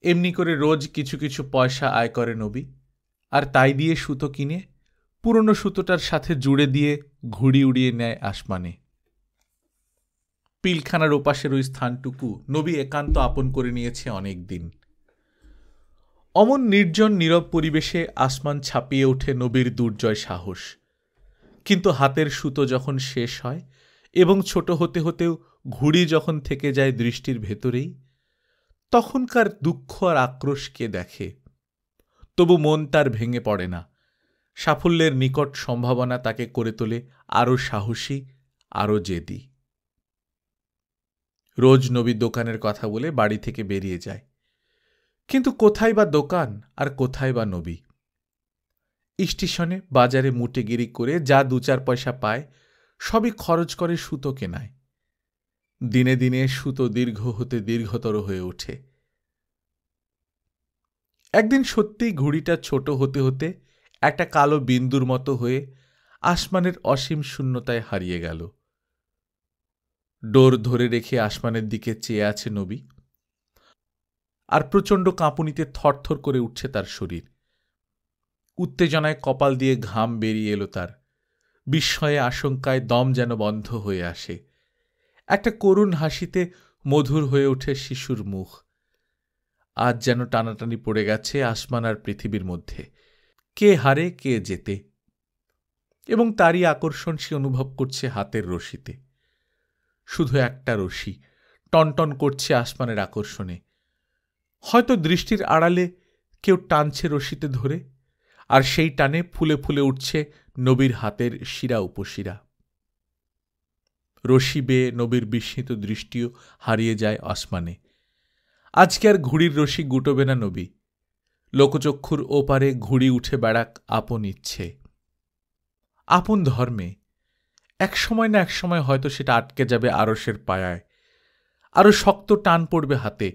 এমনি করে রোজ কিছু কিছু পয়সা আয় করে নবী, আর তাই দিয়ে সুতো কিনে পুরনো সুতোটার সাথে জুড়ে দিয়ে ঘুড়ি উড়িয়ে নেয় আসমানে। পিলখানার ওপাশের ওই স্থানটুকু নবী একান্ত আপন করে নিয়েছে অনেক দিন। অমন নির্জন নীরব পরিবেশে আসমান ছাপিয়ে ওঠে নবীর দুর্জয় সাহস। কিন্তু হাতের সুতো যখন শেষ হয় এবং ছোট হতে হতেও ঘুড়ি যখন থেকে যায় দৃষ্টির ভেতরেই, তখনকার দুঃখ আর আক্রোশ কে দেখে? তবু মন তার ভেঙে পড়ে না। সাফল্যের নিকট সম্ভাবনা তাকে করে তোলে আরও সাহসী, আরও জেদি। রোজ নবী দোকানের কথা বলে বাড়ি থেকে বেরিয়ে যায়। কিন্তু কোথায় বা দোকান আর কোথায় বা নবী? স্টেশনে বাজারে মুটেগিরি করে যা দু চার পয়সা পায় সবই খরচ করে সুতো কেনায়। দিনে দিনে সুতো দীর্ঘ হতে দীর্ঘতর হয়ে ওঠে। একদিন সত্যিই ঘুড়িটা ছোট হতে হতে একটা কালো বিন্দুর মতো হয়ে আসমানের অসীম শূন্যতায় হারিয়ে গেল। ডোর ধরে রেখে আসমানের দিকে চেয়ে আছে নবী, আর প্রচণ্ড কাঁপুনিতে থরথর করে উঠছে তার শরীর। উত্তেজনায় কপাল দিয়ে ঘাম বেরিয়ে এলো তার। বিস্ময়ে আশঙ্কায় দম যেন বন্ধ হয়ে আসে। একটা করুণ হাসিতে মধুর হয়ে ওঠে শিশুর মুখ। আজ যেন টানাটানি পড়ে গেছে আসমান আর পৃথিবীর মধ্যে, কে হারে কে জেতে। এবং তারই আকর্ষণ সে অনুভব করছে হাতের রশিতে। শুধু একটা রশি টনটন করছে আসমানের আকর্ষণে। হয়তো দৃষ্টির আড়ালে কেউ টানছে রশিতে ধরে, আর সেই টানে ফুলে ফুলে উঠছে নবীর হাতের শিরা উপশিরা। রশি বেয়ে নবীর বিস্মিত দৃষ্টিও হারিয়ে যায় আসমানে। আজকে আর ঘুড়ির রশি গুটোবে না নবী। লোকচক্ষুর ওপারে ঘুড়ি উঠে বেড়াক আপন ইচ্ছে, আপন ধর্মে। এক সময় না এক সময় হয়তো সেটা আটকে যাবে আরশের পায়ায়। আরো শক্ত টান পড়বে হাতে,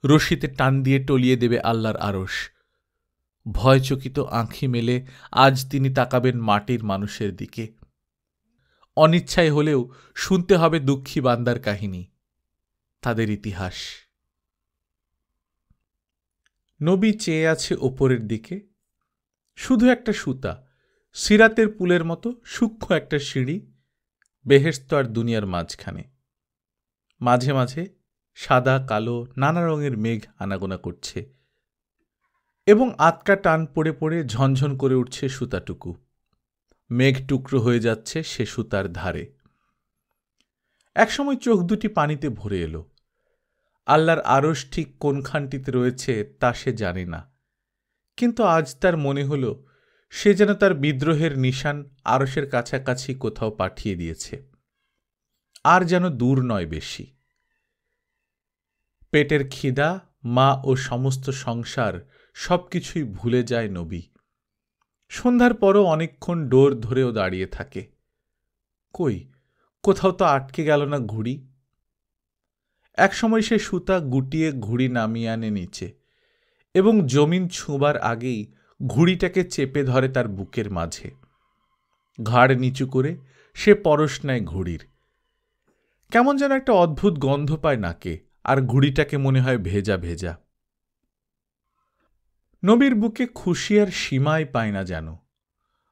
রশিতে টান দিয়ে টলিয়ে দেবে আল্লাহর আরশ। ভয়চকিত আঁখি মেলে আজ তিনি তাকাবেন মাটির মানুষের দিকে। অনিচ্ছায় হলেও শুনতে হবে দুঃখী বান্দার কাহিনী, তাদের ইতিহাস। নবী চেয়ে আছে ওপরের দিকে। শুধু একটা সুতা, সিরাতের পুলের মতো সূক্ষ্ম একটা সিঁড়ি, বেহেশত আর দুনিয়ার মাঝখানে। মাঝে মাঝে সাদা কালো নানা রঙের মেঘ আনাগোনা করছে, এবং আটকা টান পড়ে পড়ে ঝনঝন করে উঠছে সুতাটুকু। মেঘ টুকরো হয়ে যাচ্ছে সে সুতার ধারে। একসময় চোখ দুটি পানিতে ভরে এলো। আল্লাহর আরশ ঠিক কোনখানটিতে রয়েছে তা সে জানে না, কিন্তু আজ তার মনে হল সে যেন তার বিদ্রোহের নিশান আরশের কাছাকাছি কোথাও পাঠিয়ে দিয়েছে, আর যেন দূর নয় বেশি। পেটের খিদা, মা ও সমস্ত সংসার সবকিছুই ভুলে যায় নবী। সন্ধ্যার পরও অনেকক্ষণ ডোর ধরেও দাঁড়িয়ে থাকে। কই, কোথাও তো আটকে গেল না ঘুড়ি। একসময় সে সুতা গুটিয়ে ঘুড়ি নামিয়ে আনে নিচে এবং জমিন ছুঁবার আগেই ঘুড়িটাকে চেপে ধরে তার বুকের মাঝে। ঘাড় নিচু করে সে পরশ নেয় ঘুড়ির। কেমন যেন একটা অদ্ভুত গন্ধ পায় নাকে, আর ঘুড়িটাকে মনে হয় ভেজা ভেজা। নবীর বুকে খুশি আর সীমাই পায় না যেন।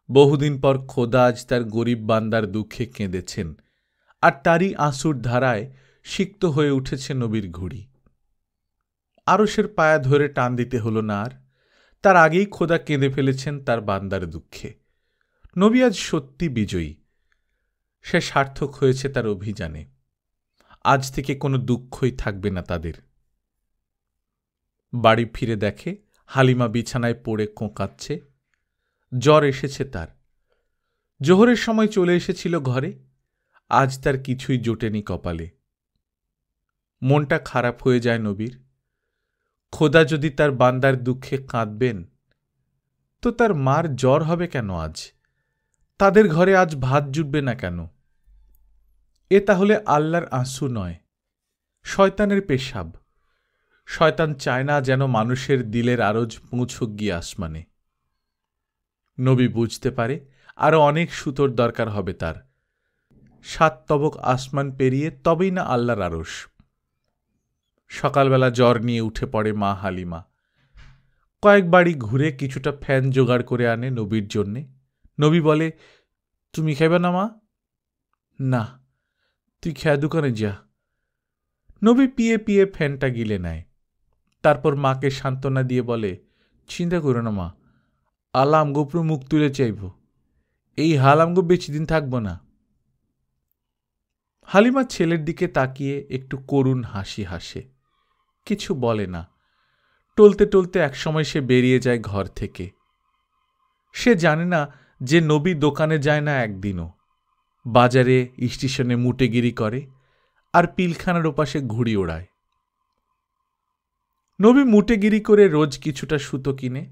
বহুদিন পর খোদা আজ তার গরিব বান্দার দুঃখে কেঁদেছেন, আর তারই আঁসুর ধারায় সিক্ত হয়ে উঠেছে নবীর ঘুড়ি। আরশের পায়া ধরে টান দিতে হলো না আর। তার আগেই খোদা কেঁদে ফেলেছেন তার বান্দার দুঃখে। নবী আজ সত্যি বিজয়ী। সে সার্থক হয়েছে তার অভিযানে। আজ থেকে কোনো দুঃখই থাকবে না তাদের। বাড়ি ফিরে দেখে হালিমা বিছানায় পড়ে কোঁকাচ্ছে। জ্বর এসেছে তার। জোহরের সময় চলে এসেছিল ঘরে। আজ তার কিছুই জোটেনি কপালে। মনটা খারাপ হয়ে যায় নবীর। খোদা যদি তার বান্দার দুঃখে কাঁদবেন, তো তার মার জ্বর হবে কেন আজ? তাদের ঘরে আজ ভাত জুটবে না কেন? এ তাহলে আল্লাহর আঁসু নয়, শয়তানের পেশাব। শয়তান চায় না যেন মানুষের দিলের আরজ পৌঁছুক গিয়ে আসমানে। নবী বুঝতে পারে আরও অনেক সুতোর দরকার হবে তার। 7 তবক আসমান পেরিয়ে তবেই না আল্লাহর আরশ। সকালবেলা জ্বর নিয়ে উঠে পড়ে মা হালিমা। কয়েক বাড়ি ঘুরে কিছুটা ফ্যান জোগাড় করে আনে নবীর জন্যে। নবী বলে, তুমি খাইবে না মা? না, তুই খেয়া দোকানে যা। নবী পিয়ে পিয়ে ফ্যানটা গিলে নেয়। তারপর মাকে সান্ত্বনা দিয়ে বলে, চিন্তা করো না মা, আল্লাহ আমগো উপরে মুখ তুলে চাইব। এই হাল আমগো বেশি দিন থাকবো না। হালিমা ছেলের দিকে তাকিয়ে একটু করুণ হাসি হাসে, কিছু বলে না। টলতে টলতে একসময় সে বেরিয়ে যায় ঘর থেকে। সে জানে না যে নবী দোকানে যায় না একদিনও। বাজারে স্টেশনে মুটেগিরি করে আর পিলখানার ওপাশে ঘুড়ি ওড়ায়। নবী মুটেগিরি করে রোজ কিছুটা সুতো কিনে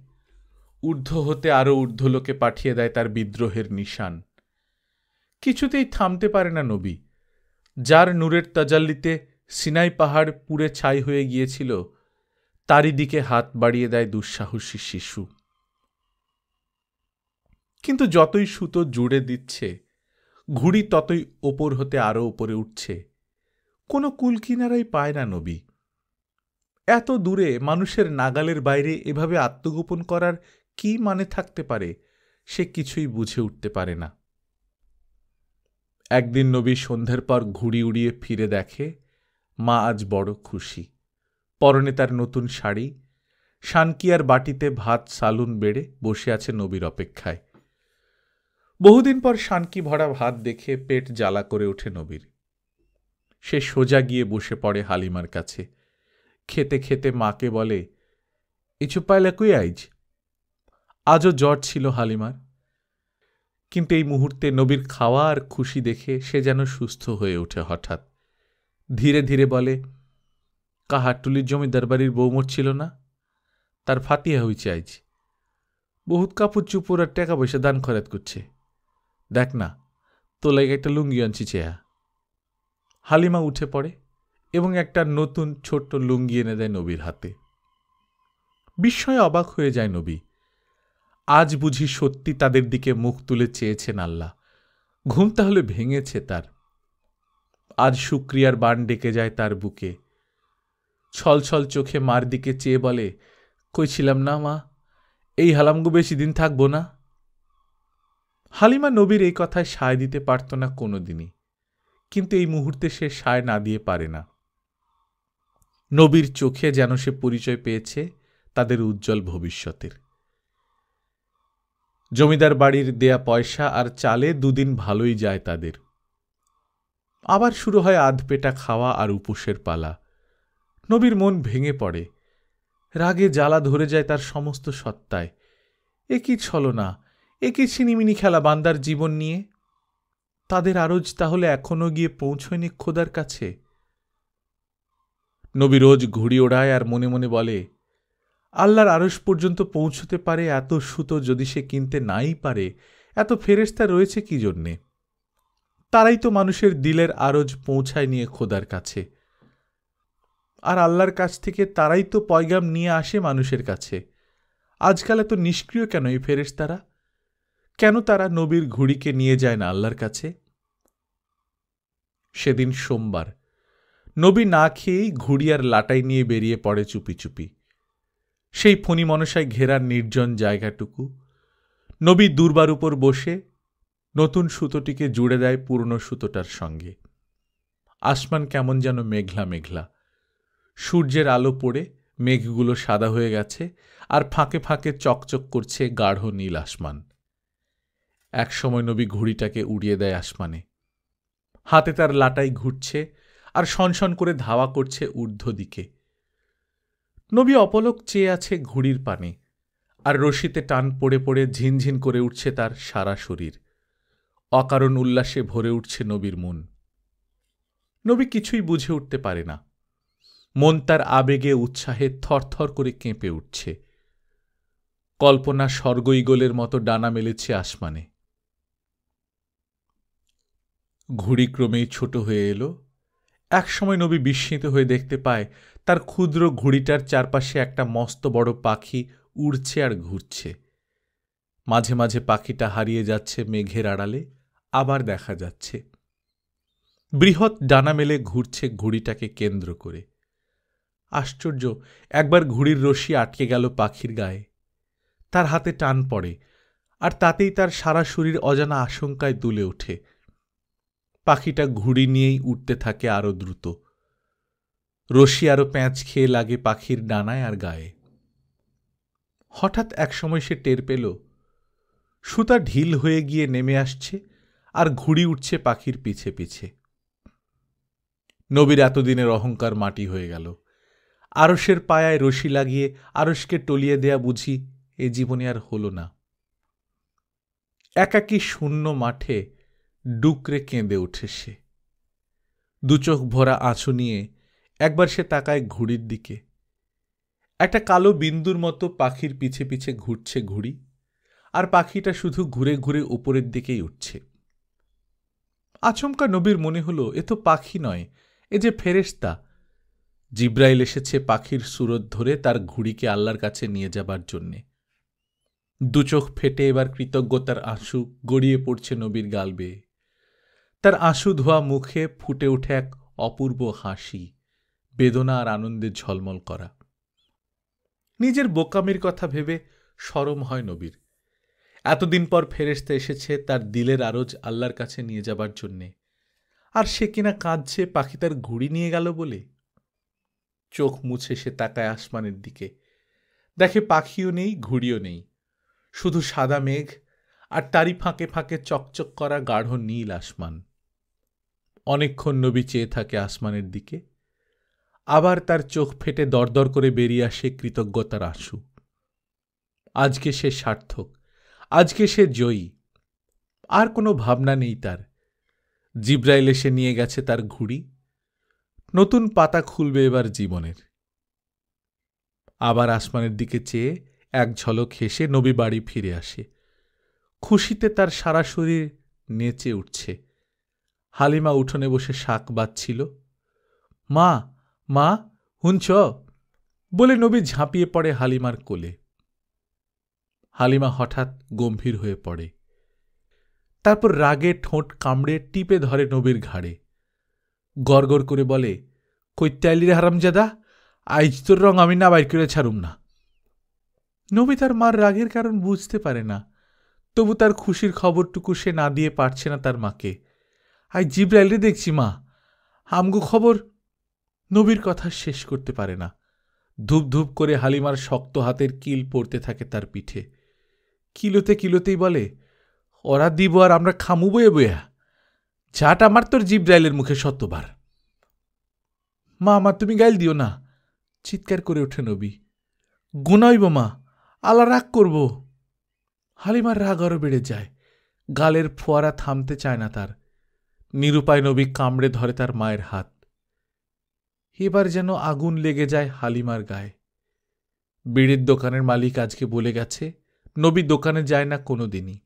ঊর্ধ্ব হতে আরও ঊর্ধ্বলোকে পাঠিয়ে দেয় তার বিদ্রোহের নিশান। কিছুতেই থামতে পারে না নবী। যার নূরের তাজাল্লিতে সিনাই পাহাড় পুড়ে ছাই হয়ে গিয়েছিল, তারই দিকে হাত বাড়িয়ে দেয় দুঃসাহসী শিশু। কিন্তু যতই সুতো জুড়ে দিচ্ছে, ঘুড়ি ততই ওপর হতে আরও ওপরে উঠছে। কোনো কুলকিনারাই পায় না নবী। এত দূরে মানুষের নাগালের বাইরে এভাবে আত্মগোপন করার কি মানে থাকতে পারে, সে কিছুই বুঝে উঠতে পারে না। একদিন নবী সন্ধ্যার পর ঘুড়ি উড়িয়ে ফিরে দেখে মা আজ বড় খুশি। পরনে তার নতুন শাড়ি, শানকিয়ার বাটিতে ভাত সালুন বেড়ে বসে আছে নবীর অপেক্ষায়। বহুদিন পর শানকি ভরা ভাত দেখে পেট জ্বালা করে ওঠে নবীর। সে সোজা গিয়ে বসে পড়ে হালিমার কাছে। খেতে খেতে মাকে বলে, কিছু পাইলে কই আইজ? আজও জ্বর ছিল হালিমার, কিন্তু এই মুহূর্তে নবীর খাওয়া আর খুশি দেখে সে যেন সুস্থ হয়ে ওঠে হঠাৎ। ধীরে ধীরে বলে, কাহারটুলির জমিদার বাড়ির বউ মরছিল না, তার ফাতিয়া হইছে আইজ। বহুত কাপড় চুপড় আর টাকা পয়সা দান খরচ করছে। দেখ না, তোলাই একটা লুঙ্গি আনছি চেয়া। হালিমা উঠে পড়ে এবং একটা নতুন ছোট্ট লুঙ্গি এনে দেয় নবীর হাতে। বিস্ময়ে অবাক হয়ে যায় নবী। আজ বুঝি সত্যি তাদের দিকে মুখ তুলে চেয়েছেন আল্লাহ। ঘুম তাহলে ভেঙেছে তার। আজ শুক্রিয়ার বান ডেকে যায় তার বুকে। ছল ছল চোখে মার দিকে চেয়ে বলে, কইছিলাম না মা, এই হালামগো বেশি দিন থাকবো না। হালিমা নবীর এই কথায় সায় দিতে পারত না কোনোদিনই, কিন্তু এই মুহূর্তে সে সায় না দিয়ে পারে না। নবীর চোখে যেন সে পরিচয় পেয়েছে তাদের উজ্জ্বল ভবিষ্যতের। জমিদার বাড়ির দেয়া পয়সা আর চালে দুদিন ভালোই যায় তাদের। আবার শুরু হয় আধপেটা খাওয়া আর উপোসের পালা। নবীর মন ভেঙে পড়ে। রাগে জ্বালা ধরে যায় তার সমস্ত সত্তায়। এ কি ছলনা, এ কি ছিনিমিনি খেলা বান্দার জীবন নিয়ে? তাদের আরজ তাহলে এখনো গিয়ে পৌঁছয়নি খোদার কাছে? নবী রোজ ঘুড়ি ওড়ায় আর মনে মনে বলে, আল্লাহর আরশ পর্যন্ত পৌঁছতে পারে এত সুতো যদি সে কিনতে নাই পারে, এত ফেরেশতা রয়েছে কি জন্যে? তারাই তো মানুষের দিলের আরজ পৌঁছায় নিয়ে খোদার কাছে, আর আল্লাহর কাছ থেকে তারাই তো পয়গাম নিয়ে আসে মানুষের কাছে। আজকাল এত নিষ্ক্রিয় কেন এই ফেরেশতারা? কেন তারা নবীর ঘুড়িকে নিয়ে যায় না আল্লাহর কাছে? সেদিন সোমবার। নবী না খেয়েই ঘুড়ি আর লাটাই নিয়ে বেরিয়ে পড়ে চুপি চুপি। সেই ফণি মনসায় ঘেরা নির্জন জায়গাটুকু। নবী দুর্বার উপর বসে নতুন সুতোটিকে জুড়ে দেয় পুরনো সুতোটার সঙ্গে। আসমান কেমন যেন মেঘলা মেঘলা। সূর্যের আলো পড়ে মেঘগুলো সাদা হয়ে গেছে, আর ফাঁকে ফাঁকে চকচক করছে গাঢ় নীল আসমান। একসময় নবী ঘুড়িটাকে উড়িয়ে দেয় আসমানে। হাতে তার লাটাই ঘুরছে আর শনশন করে ধাওয়া করছে ঊর্ধ্ব দিকে। নবী অপলক চেয়ে আছে ঘুড়ির পানে, আর রশিতে টান পড়ে পড়ে ঝিনঝিন করে উঠছে তার সারা শরীর। অকারণ উল্লাসে ভরে উঠছে নবীর মন। নবী কিছুই বুঝে উঠতে পারে না। মন তার আবেগে উৎসাহে থরথর করে কেঁপে উঠছে। কল্পনা স্বর্গ ঈগলের মতো ডানা মেলেছে আসমানে। ঘুড়ি ক্রমেই ছোট হয়ে এলো। একসময় নবী বিস্মিত হয়ে দেখতে পায় তার ক্ষুদ্র ঘুড়িটার চারপাশে একটা মস্ত বড় পাখি উড়ছে আর ঘুরছে। মাঝে মাঝে পাখিটা হারিয়ে যাচ্ছে মেঘের আড়ালে, আবার দেখা যাচ্ছে। বৃহৎ ডানা মেলে ঘুরছে ঘুড়িটাকে কেন্দ্র করে। আশ্চর্য, একবার ঘুড়ির রশি আটকে গেল পাখির গায়ে। তার হাতে টান পড়ে, আর তাতেই তার সারা শরীর অজানা আশঙ্কায় দুলে ওঠে। পাখিটা ঘুড়ি নিয়েই উঠতে থাকে আরো দ্রুত। রশি আরো প্যাঁচ খেয়ে লাগে পাখির ডানায় আর গায়ে। হঠাৎ একসময় সে টের পেল সুতা ঢিল হয়ে গিয়ে নেমে আসছে, আর ঘুড়ি উঠছে পাখির পিছে পিছে। নবীর এতদিনের অহংকার মাটি হয়ে গেল। আরশের পায়ায় রশি লাগিয়ে আরশকে টলিয়ে দেয়া বুঝি এ জীবনে আর হল না। একাকী শূন্য মাঠে ডুকরে কেঁদে ওঠে সে। দুচোখ ভরা আঁচু নিয়ে একবার সে তাকায় ঘুড়ির দিকে। একটা কালো বিন্দুর মতো পাখির পিছে পিছে ঘুরছে ঘুড়ি, আর পাখিটা শুধু ঘুরে ঘুরে উপরের দিকেই উঠছে। আচমকা নবীর মনে হল এ তো পাখি নয়, এ যে ফেরেশতা। জিব্রাইল এসেছে পাখির সুরত ধরে তার ঘুড়িকে আল্লাহর কাছে নিয়ে যাবার জন্যে। দুচোখ ফেটে এবার কৃতজ্ঞতার আঁসু গড়িয়ে পড়ছে নবীর গাল বেয়ে। তার আঁসু ধোয়া মুখে ফুটে ওঠে এক অপূর্ব হাসি, বেদনা আর আনন্দে ঝলমল করা। নিজের বোকামির কথা ভেবে শরম হয় নবীর। এতদিন পর ফেরেশতা এসেছে তার দিলের আরজ আল্লাহর কাছে নিয়ে যাবার জন্যে, আর সে কিনা কাঁদছে পাখি তার ঘুড়ি নিয়ে গেল বলে। চোখ মুছে সে তাকায় আসমানের দিকে, দেখে পাখিও নেই, ঘুড়িও নেই, শুধু সাদা মেঘ, আর তারই ফাঁকে ফাঁকে চকচক করা গাঢ় নীল আসমান। অনেকক্ষণ নবী চেয়ে থাকে আসমানের দিকে। আবার তার চোখ ফেটে দরদর করে বেরিয়ে আসে কৃতজ্ঞতার আঁসু। আজকে সে সার্থক, আজকে সে জয়ী। আর কোনো ভাবনা নেই তার। জিব্রাইল এসে নিয়ে গেছে তার ঘুড়ি। নতুন পাতা খুলবে এবার জীবনের। আবার আসমানের দিকে চেয়ে এক ঝলক হেসে নবী বাড়ি ফিরে আসে। খুশিতে তার সারা শরীর নেচে উঠছে। হালিমা উঠোনে বসে শাক বাজছিল। মা, মা, হুঁচ বলে নবী ঝাঁপিয়ে পড়ে হালিমার কোলে। হালিমা হঠাৎ গম্ভীর হয়ে পড়ে। তারপর রাগে ঠোঁট কামড়ে টিপে ধরে নবীর ঘাড়ে। গড়গড় করে বলে, কইতে আইলি রে হারামজাদা, আইজ তোর রং আমি না বাইর করে ছাড়ুম না। নবী তার মার রাগের কারণ বুঝতে পারে না, তবু তার খুশির খবরটুকু সে না দিয়ে পারছে না তার মাকে। আই জিব্রাইল রে দেখছি মা, আমগো খবর। নবীর কথা শেষ করতে পারে না। ধূপ ধূপ করে হালিমার শক্ত হাতের কিল পড়তে থাকে তার পিঠে। কিলোতে কিলোতেই বলে, ওরা দিব আর আমরা খামু বয়ে বয়া। ঝাট আমার তোর জিব্রাইলের মুখে শতবার। মা, মা, তুমি গাইল দিও না, চিৎকার করে ওঠে নবী। গুনাইব মা, আল্লাহ রাগ করব। হালিমার রাগ আরো বেড়ে যায়। গালের ফোয়ারা থামতে চায় না তার। নিরুপায় নবী কামড়ে ধরে তার মায়ের হাত। এবার যেন আগুন লেগে যায় হালিমার গায়ে। বিড়ির দোকানের মালিক আজকে বলে গেছে নবী দোকানে যায় না কোনো দিনই,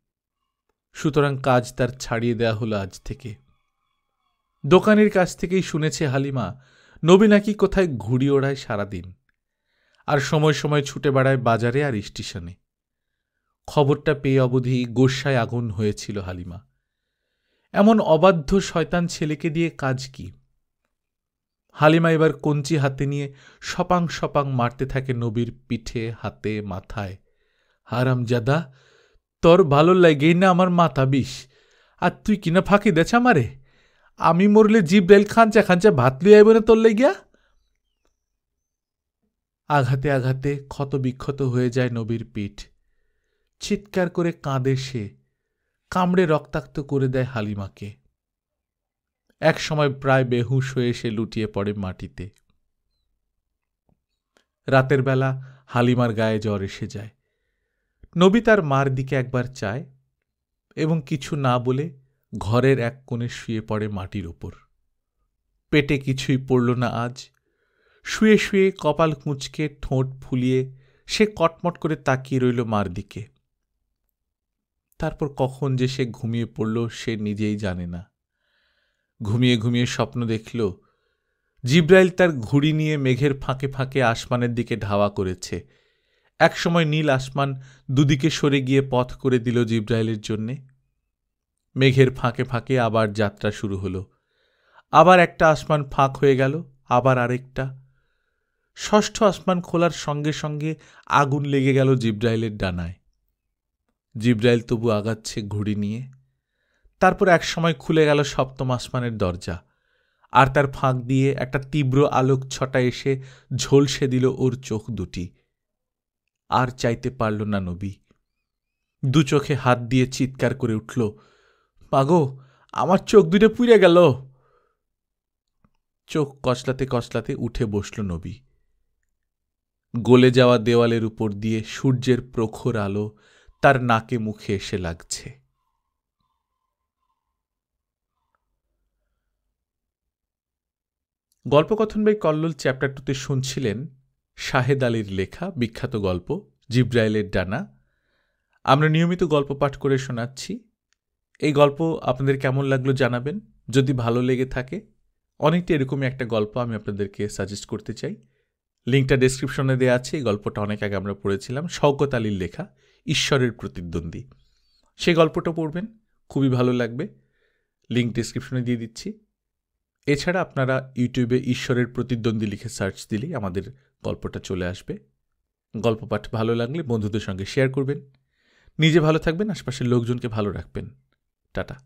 সুতরাং কাজ তার ছাড়িয়ে দেয়া হলো আজ থেকে। দোকানের কাছ থেকেই শুনেছে হালিমা নবী নাকি কোথায় ঘুড়ি ওড়ায় সারাদিন, আর সময় সময় ছুটে বেড়ায় বাজারে আর স্টেশনে। খবরটা পেয়ে অবধি গোস্বায় আগুন হয়েছিল হালিমা। এমন অবাধ্য শয়তান ছেলেকে দিয়ে কাজ কি? হালিমা এবার কঞ্চি হাতে নিয়ে সপাং সপাং মারতে থাকে নবীর পিঠে, হাতে, মাথায়। হারামজাদা, তোর ভালো লাগেই না আমার মাথা বিষ, আর তুই কিনা ফাঁকি দেছ আমারে? আমি মরলে জিব্রাইল খাঁচা খাঁচা ভাত লুই আইব না তোর লাগিয়া? আঘাতে আঘাতে ক্ষত বিক্ষত হয়ে যায় নবীর পিঠ। চিৎকার করে কাঁদে সে, কামড়ে রক্তাক্ত করে দেয় হালিমাকে। এক সময় প্রায় বেহুশ হয়ে সে লুটিয়ে পড়ে মাটিতে। রাতের বেলা হালিমার গায়ে জ্বর এসে যায়। নবী তার মার দিকে একবার চায় এবং কিছু না বলে ঘরের এক কোণে শুয়ে পড়ে মাটির ওপর। পেটে কিছুই পড়ল না আজ। শুয়ে শুয়ে কপাল কুঁচকে ঠোঁট ফুলিয়ে সে কটমট করে তাকিয়ে রইল মার দিকে। তারপর কখন যে সে ঘুমিয়ে পড়ল সে নিজেই জানে না। ঘুমিয়ে ঘুমিয়ে স্বপ্ন দেখল জিব্রাইল তার ঘুড়ি নিয়ে মেঘের ফাঁকে ফাঁকে আসমানের দিকে ধাওয়া করেছে। একসময় নীল আসমান দুদিকে সরে গিয়ে পথ করে দিল জিব্রাইলের জন্যে। মেঘের ফাঁকে ফাঁকে আবার যাত্রা শুরু হল। আবার একটা আসমান ফাঁক হয়ে গেল, আবার আরেকটা। ষষ্ঠ আসমান খোলার সঙ্গে সঙ্গে আগুন লেগে গেল জিব্রাইলের ডানায়। জিব্রাইল তবু আগাচ্ছে ঘুড়ি নিয়ে। তারপর এক সময় খুলে গেল সপ্তম আসমানের দরজা, আর তার ফাঁক দিয়ে একটা তীব্র আলোক ছটা এসে ঝলসে দিল ওর চোখ দুটি। আর চাইতে পারল না নবী। দু চোখে হাত দিয়ে চিৎকার করে উঠল, পাগো, আমার চোখ দুটো পুড়ে গেল। চোখ কচলাতে কচলাতে উঠে বসল নবী। গলে যাওয়া দেওয়ালের উপর দিয়ে সূর্যের প্রখর আলো তার নাকে মুখে এসে লাগছে। গল্পকথন বাই কল্লোল চ্যাপ্টার 2তে শুনছিলেন শাহেদ আলীর লেখা বিখ্যাত গল্প জিব্রাইলের ডানা। আমরা নিয়মিত গল্প পাঠ করে শোনাচ্ছি। এই গল্প আপনাদের কেমন লাগলো জানাবেন। যদি ভালো লেগে থাকে, অনেকটা এরকমই একটা গল্প আমি আপনাদেরকে সাজেস্ট করতে চাই। লিঙ্কটা ডেসক্রিপশনে দেওয়া আছে। এই গল্পটা অনেক আগে আমরা পড়েছিলাম, শওকত আলীর লেখা ঈশ্বরের প্রতিদ্বন্দ্বী। সেই গল্পটা পড়বেন, খুবই ভালো লাগবে। লিঙ্ক ডেসক্রিপশনে দিয়ে দিচ্ছি। এছাড়া আপনারা ইউটিউবে ঈশ্বরের প্রতিদ্বন্দ্বী লিখে সার্চ দিলেই আমাদের গল্পটা চলে আসবে। গল্প পাঠ ভালো লাগলে বন্ধুদের সঙ্গে শেয়ার করবেন। নিজে ভালো থাকবেন, আশপাশের লোকজনকে ভালো রাখবেন। টাটা।